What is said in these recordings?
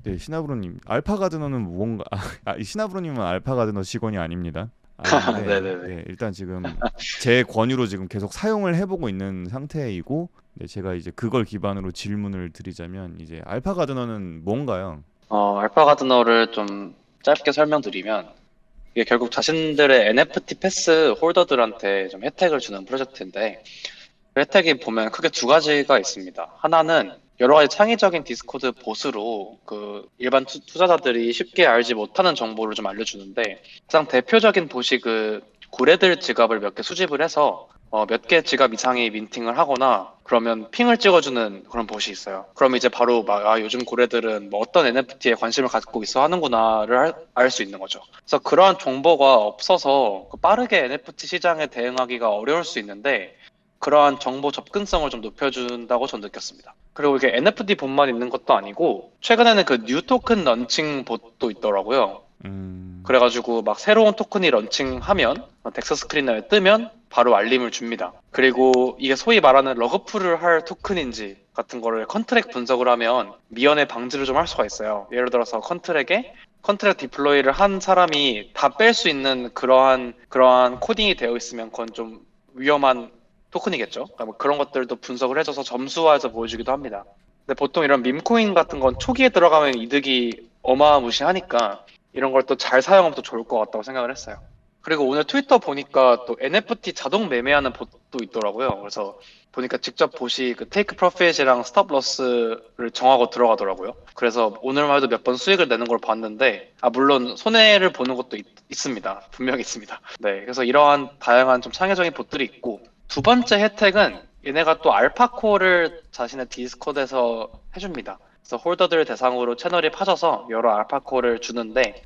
네, 시나브로님, 알파 가드너는 무언가 시나브로님은 알파 가드너 직원이 아닙니다. 아닌데, 네네네. 네, 일단 지금 제 권유로 지금 계속 사용을 해보고 있는 상태이고, 네, 제가 이제 그걸 기반으로 질문을 드리자면 이제 알파 가드너는 뭔가요? 알파 가드너를 좀 짧게 설명드리면, 이게 결국 자신들의 NFT 패스 홀더들한테 좀 혜택을 주는 프로젝트인데, 그 혜택이 보면 크게 두 가지가 있습니다. 하나는 여러 가지 창의적인 디스코드 봇으로 그 일반 투자자들이 쉽게 알지 못하는 정보를 좀 알려주는데, 가장 대표적인 봇이 그 고래들 지갑을 몇 개 수집을 해서 몇 개 지갑 이상이 민팅을 하거나 그러면 핑을 찍어주는 그런 봇이 있어요. 그럼 이제 바로 막 요즘 고래들은 뭐 어떤 NFT에 관심을 갖고 있어 하는구나를 알 수 있는 거죠. 그래서 그러한 정보가 없어서 빠르게 NFT 시장에 대응하기가 어려울 수 있는데, 그러한 정보 접근성을 좀 높여준다고 전 느꼈습니다. 그리고 이게 NFT 본만 있는 것도 아니고 최근에는 그 뉴 토큰 런칭 봇도 있더라고요. 음, 그래가지고 막 새로운 토큰이 런칭하면 덱스 스크린에 뜨면 바로 알림을 줍니다. 그리고 이게 소위 말하는 러그풀을 할 토큰인지 같은 거를 컨트랙 분석을 하면 미연의 방지를 좀 할 수가 있어요. 예를 들어서 컨트랙 디플로이를 한 사람이 다 뺄 수 있는 그러한 코딩이 되어 있으면 그건 좀 위험한 토큰이겠죠. 그러니까 뭐 그런 것들도 분석을 해줘서 점수화해서 보여주기도 합니다. 근데 보통 이런 밈코인 같은 건 초기에 들어가면 이득이 어마무시하니까 이런 걸 또 잘 사용하면 또 좋을 것 같다고 생각을 했어요. 그리고 오늘 트위터 보니까 또 NFT 자동 매매하는 봇도 있더라고요. 그래서 보니까 직접 봇이 그 테이크 프로핏이랑 스톱 로스를 정하고 들어가더라고요. 그래서 오늘만 해도 몇 번 수익을 내는 걸 봤는데, 물론 손해를 보는 것도 있습니다. 분명히 있습니다. 네, 그래서 이러한 다양한 좀 창의적인 봇들이 있고, 두 번째 혜택은 얘네가 또 알파코어를 자신의 디스코드에서 해줍니다. 그래서 홀더들 대상으로 채널이 파져서 여러 알파코어를 주는데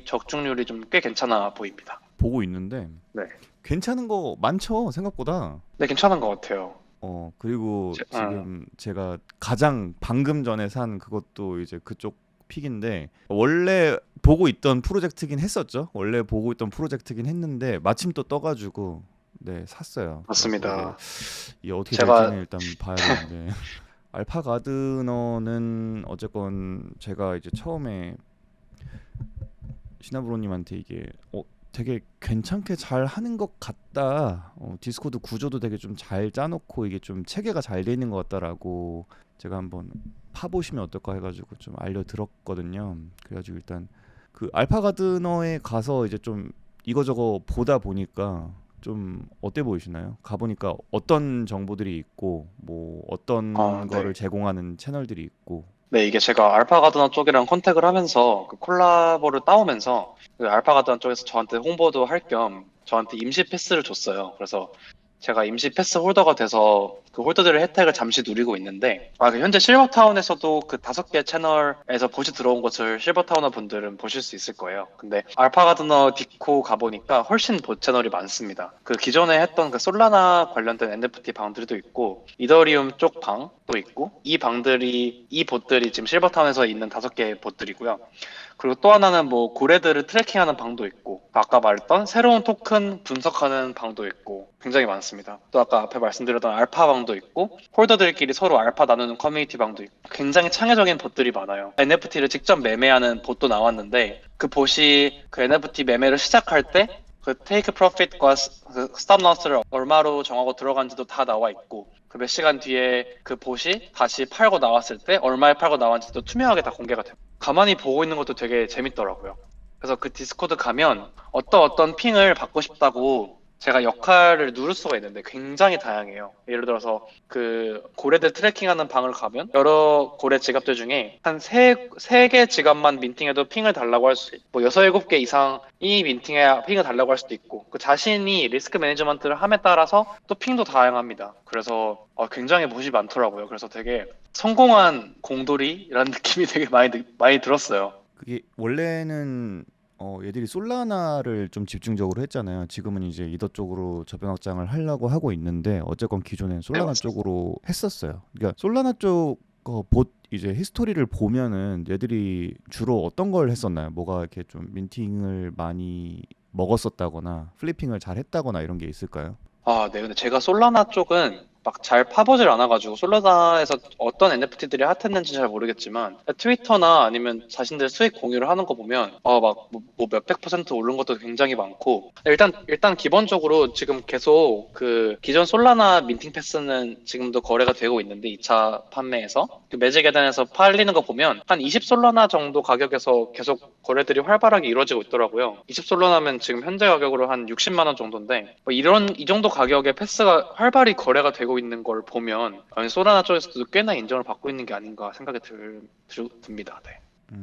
적중률이 좀 꽤 괜찮아 보입니다. 보고 있는데 네, 괜찮은 거 많죠, 생각보다. 네 괜찮은 것 같아요. 그리고 지금 제가 가장 방금 전에 산 그것도 이제 그쪽 픽인데 원래 보고 있던 프로젝트긴 했었죠. 원래 보고 있던 프로젝트긴 했는데 마침 또 떠가지고 네 샀어요. 그래서 이제 맞습니다. 이게 어떻게 될지는 제가 일단 봐야 되는데 알파 가드너는 어쨌건 제가 이제 처음에 시나브로님한테 이게 되게 괜찮게 잘 하는 것 같다. 디스코드 구조도 되게 좀 잘 짜놓고 이게 좀 체계가 잘 돼 있는 것 같다라고 제가 한번 파보시면 어떨까 해가지고 좀 알려드렸거든요. 그래가지고 일단 그 알파 가드너에 가서 이제 좀 이거저거 보다 보니까 좀 어때 보이시나요? 가보니까 어떤 정보들이 있고 뭐 어떤 거를 네. 제공하는 채널들이 있고. 네, 이게 제가 알파가드너 쪽이랑 컨택을 하면서 그 콜라보를 따오면서 그 알파가드너 쪽에서 저한테 홍보도 할 겸 저한테 임시 패스를 줬어요. 그래서 제가 임시 패스 홀더가 돼서 그 홀더들의 혜택을 잠시 누리고 있는데, 그 현재 실버타운에서도 그 5개 채널에서 보시 들어온 것을 실버타운어 분들은 보실 수 있을 거예요. 근데 알파가드너 디코 가보니까 훨씬 보 채널이 많습니다. 그 기존에 했던 그 솔라나 관련된 NFT 방들도 있고 이더리움 쪽 방도 있고, 이 봇들이 지금 실버타운에서 있는 5개 봇들이고요. 그리고 또 하나는 뭐 고래들을 트래킹하는 방도 있고, 아까 말했던 새로운 토큰 분석하는 방도 있고, 굉장히 많습니다. 또 아까 앞에 말씀드렸던 알파 방도 있고, 홀더들끼리 서로 알파 나누는 커뮤니티 방도 있고, 굉장히 창의적인 봇들이 많아요. NFT를 직접 매매하는 봇도 나왔는데, 그 봇이 그 NFT 매매를 시작할 때 그 테이크 프로핏과 그 스탑 로스를 얼마로 정하고 들어간지도 다 나와 있고, 그 몇 시간 뒤에 그 봇이 다시 팔고 나왔을 때 얼마에 팔고 나왔는지도 투명하게 다 공개가 됩니다. 가만히 보고 있는 것도 되게 재밌더라고요. 그래서 그 디스코드 가면 어떤 핑을 받고 싶다고 제가 역할을 누를 수가 있는데 굉장히 다양해요. 예를 들어서 그 고래들 트래킹하는 방을 가면 여러 고래 지갑들 중에 한 세 개 지갑만 민팅해도 핑을 달라고 할 수 있고, 뭐 6, 7개 이상이 민팅해 핑을 달라고 할 수도 있고, 그 자신이 리스크 매니지먼트를 함에 따라서 또 핑도 다양합니다. 그래서 굉장히 몫이 많더라고요. 그래서 되게 성공한 공돌이라는 느낌이 되게 많이 들었어요. 그게 원래는 얘들이 솔라나를 좀 집중적으로 했잖아요. 지금은 이제 이더 쪽으로 저변 확장을 하려고 하고 있는데 어쨌건 기존엔 네, 솔라나 맞습니다. 쪽으로 했었어요. 그러니까 솔라나 쪽 봇 이제 히스토리를 보면은 얘들이 주로 어떤 걸 했었나요? 뭐가 이렇게 좀 민팅을 많이 먹었었다거나 플리핑을 잘 했다거나 이런 게 있을까요? 네. 근데 제가 솔라나 쪽은 막 잘 파보질 않아가지고 솔라나에서 어떤 NFT들이 핫했는지 잘 모르겠지만 트위터나 아니면 자신들 수익 공유를 하는 거 보면 뭐 몇백 퍼센트 오른 것도 굉장히 많고 일단 기본적으로 지금 계속 그 기존 솔라나 민팅 패스는 지금도 거래가 되고 있는데 2차 판매에서 그 매직 계단에서 팔리는 거 보면 한 20 솔라나 정도 가격에서 계속 거래들이 활발하게 이루어지고 있더라고요. 20 솔라나면 지금 현재 가격으로 한 60만 원 정도인데 뭐 이 정도 가격의 패스가 활발히 거래가 되고 있는 걸 보면 솔라나 쪽에서도 꽤나 인정을 받고 있는 게 아닌가 생각이 듭니다. 네.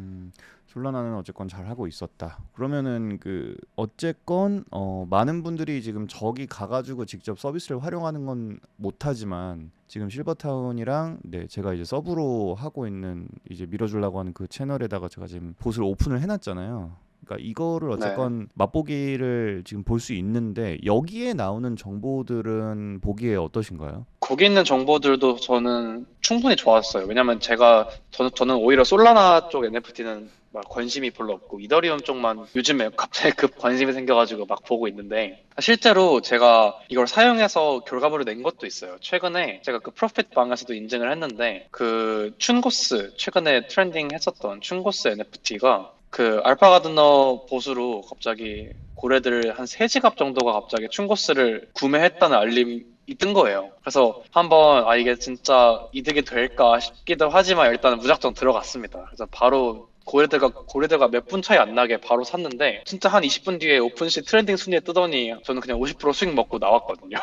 솔라나는 어쨌건 잘 하고 있었다. 그러면은 그 어쨌건 많은 분들이 지금 저기 가가지고 직접 서비스를 활용하는 건 못하지만 지금 실버타운이랑 네 제가 이제 서브로 하고 있는 이제 밀어주려고 하는 그 채널에다가 제가 지금 봇을 오픈을 해놨잖아요. 그러니까 이거를 네. 어쨌건 맛보기를 지금 볼 수 있는데 여기에 나오는 정보들은 보기에 어떠신가요? 거기 있는 정보들도 저는 충분히 좋았어요. 왜냐면 저는 오히려 솔라나 쪽 NFT는 막 관심이 별로 없고 이더리움 쪽만 요즘에 갑자기 급 관심이 생겨가지고 막 보고 있는데 실제로 제가 이걸 사용해서 결과물을 낸 것도 있어요. 최근에 제가 그 프로핏 방에서도 인증을 했는데 그 춘고스 최근에 트렌딩 했었던 춘고스 NFT가 그 알파 가드너 보수로 갑자기 고래들 한 3지갑 정도가 갑자기 춘고스를 구매했다는 알림이 뜬 거예요. 그래서 한번 이게 진짜 이득이 될까 싶기도 하지만 일단은 무작정 들어갔습니다. 그래서 바로 고래들과 몇 분 차이 안 나게 바로 샀는데 진짜 한 20분 뒤에 오픈시 트렌딩 순위에 뜨더니 저는 그냥 50% 수익 먹고 나왔거든요.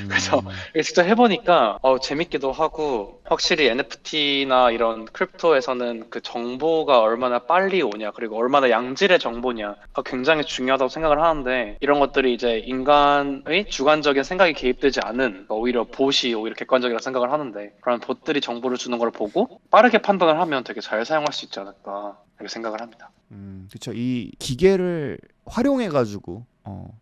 그래서 음, 이게 직접 해보니까 재밌기도 하고 확실히 NFT나 이런 크립토에서는 그 정보가 얼마나 빨리 오냐 그리고 얼마나 양질의 정보냐가 굉장히 중요하다고 생각을 하는데 이런 것들이 이제 인간의 주관적인 생각이 개입되지 않은 그러니까 오히려 봇이 오히려 객관적이라 생각을 하는데 그런 봇들이 정보를 주는 걸 보고 빠르게 판단을 하면 되게 잘 사용할 수 있지 않을까 이렇게 생각을 합니다. 그쵸. 이 기계를 활용해가지고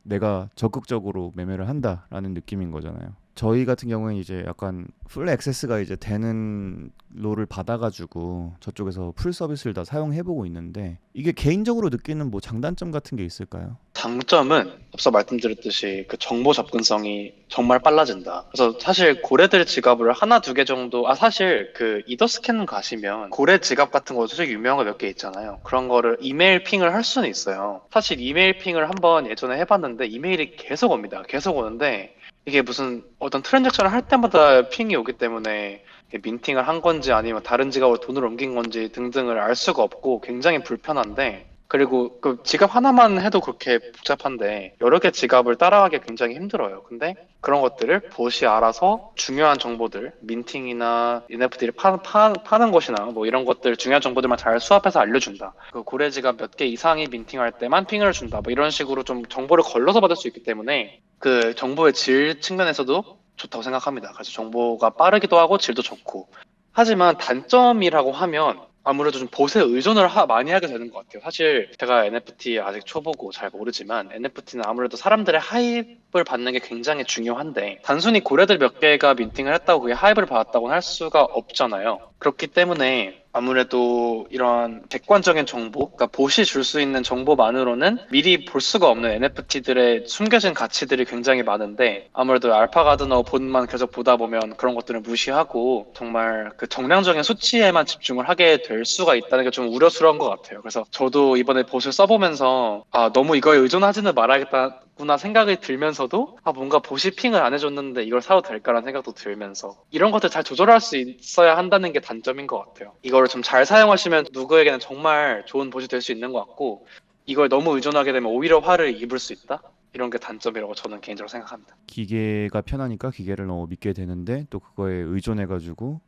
내가 적극적으로 매매를 한다라는 느낌인 거잖아요. 저희 같은 경우에는 이제 약간 풀 액세스가 이제 되는 롤을 받아가지고 저쪽에서 풀 서비스를 다 사용해보고 있는데 이게 개인적으로 느끼는 뭐 장단점 같은 게 있을까요? 장점은 앞서 말씀드렸듯이 그 정보 접근성이 정말 빨라진다. 그래서 사실 고래들 지갑을 하나 두 개 정도, 사실 그 이더스캔 가시면 고래 지갑 같은 거 솔직히 유명한 거 몇 개 있잖아요. 그런 거를 이메일 핑을 할 수는 있어요. 사실 이메일 핑을 한번 예전에 해봤는데 이메일이 계속 옵니다. 계속 오는데 이게 무슨 어떤 트랜잭션을 할 때마다 핑이 오기 때문에 이게 민팅을 한 건지 아니면 다른 지갑으로 돈을 옮긴 건지 등등을 알 수가 없고 굉장히 불편한데 그리고 그 지갑 하나만 해도 그렇게 복잡한데 여러 개 지갑을 따라가기 굉장히 힘들어요. 근데 그런 것들을 봇이 알아서 중요한 정보들, 민팅이나 NFT를 파는 곳이나 뭐 이런 것들 중요한 정보들만 잘 수합해서 알려준다. 그 고래 지갑 몇 개 이상이 민팅할 때만 핑을 준다. 뭐 이런 식으로 좀 정보를 걸러서 받을 수 있기 때문에 그 정보의 질 측면에서도 좋다고 생각합니다. 그래서 정보가 빠르기도 하고 질도 좋고. 하지만 단점이라고 하면 아무래도 좀 봇에 의존을 많이 하게 되는 것 같아요. 사실 제가 NFT 아직 초보고 잘 모르지만 NFT는 아무래도 사람들의 하입을 받는 게 굉장히 중요한데 단순히 고래들 몇 개가 민팅을 했다고 그게 하입을 받았다고는 할 수가 없잖아요. 그렇기 때문에 아무래도 이런 객관적인 정보, 그러니까 봇이 줄 수 있는 정보만으로는 미리 볼 수가 없는 NFT들의 숨겨진 가치들이 굉장히 많은데 아무래도 알파 가드너 봇만 계속 보다 보면 그런 것들을 무시하고 정말 그 정량적인 수치에만 집중을 하게 될 수가 있다는 게 좀 우려스러운 것 같아요. 그래서 저도 이번에 봇을 써보면서 너무 이거에 의존하지는 말아야겠구나 생각이 들면서도 뭔가 봇이 핑을 안 해줬는데 이걸 사도 될까라는 생각도 들면서 이런 것들 잘 조절할 수 있어야 한다는 게 단점인 것 같아요. 이거를 좀 잘 사용하시면 누구에게는 정말 좋은 봇이 될 수 있는 것 같고 이걸 너무 의존하게 되면 오히려 화를 입을 수 있다? 이런 게 단점이라고 저는 개인적으로 생각합니다. 기계가 편하니까 기계를 너무 믿게 되는데 또 그거에 의존해가지고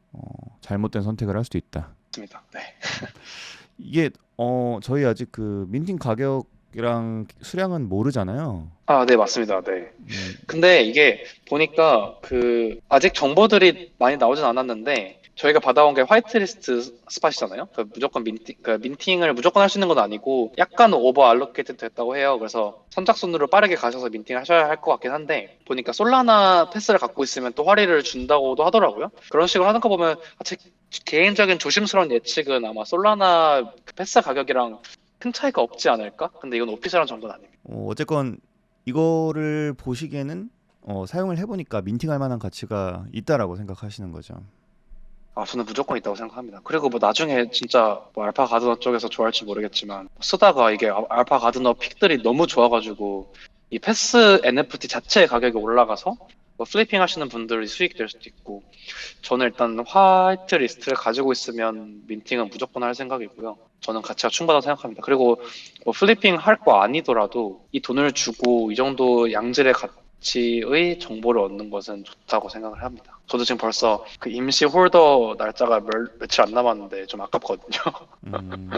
잘못된 선택을 할 수도 있다. 맞습니다. 네. 이게 저희 아직 그 민팅 가격이랑 수량은 모르잖아요. 네, 맞습니다. 네. 음, 근데 이게 보니까 그 아직 정보들이 많이 나오진 않았는데 저희가 받아온 게 화이트리스트 스팟이잖아요. 그 무조건 민팅을 무조건 할 수 있는 건 아니고 약간 오버 알로케이트 됐다고 해요. 그래서 선착순으로 빠르게 가셔서 민팅 하셔야 할 것 같긴 한데 보니까 솔라나 패스를 갖고 있으면 또 할인을 준다고도 하더라고요. 그런 식으로 하는 거 보면 제 개인적인 조심스러운 예측은 아마 솔라나 그 패스 가격이랑 큰 차이가 없지 않을까? 근데 이건 오피셜한 정보는 아닙니다. 어쨌건 이거를 보시기에는 사용을 해보니까 민팅할 만한 가치가 있다라고 생각하시는 거죠. 저는 무조건 있다고 생각합니다. 그리고 뭐 나중에 진짜 뭐 알파 가드너 쪽에서 좋아할지 모르겠지만 쓰다가 이게 알파 가드너 픽들이 너무 좋아가지고 이 패스 NFT 자체의 가격이 올라가서 뭐 플리핑 하시는 분들이 수익 될 수도 있고 저는 일단 화이트 리스트를 가지고 있으면 민팅은 무조건 할 생각이고요. 저는 가치가 충분하다고 생각합니다. 그리고 뭐 플리핑 할 거 아니더라도 이 돈을 주고 이 정도 양질의 가치의 정보를 얻는 것은 좋다고 생각을 합니다. 저도 지금 벌써 그 임시 홀더 날짜가 며칠 안 남았는데 좀 아깝거든요. 음,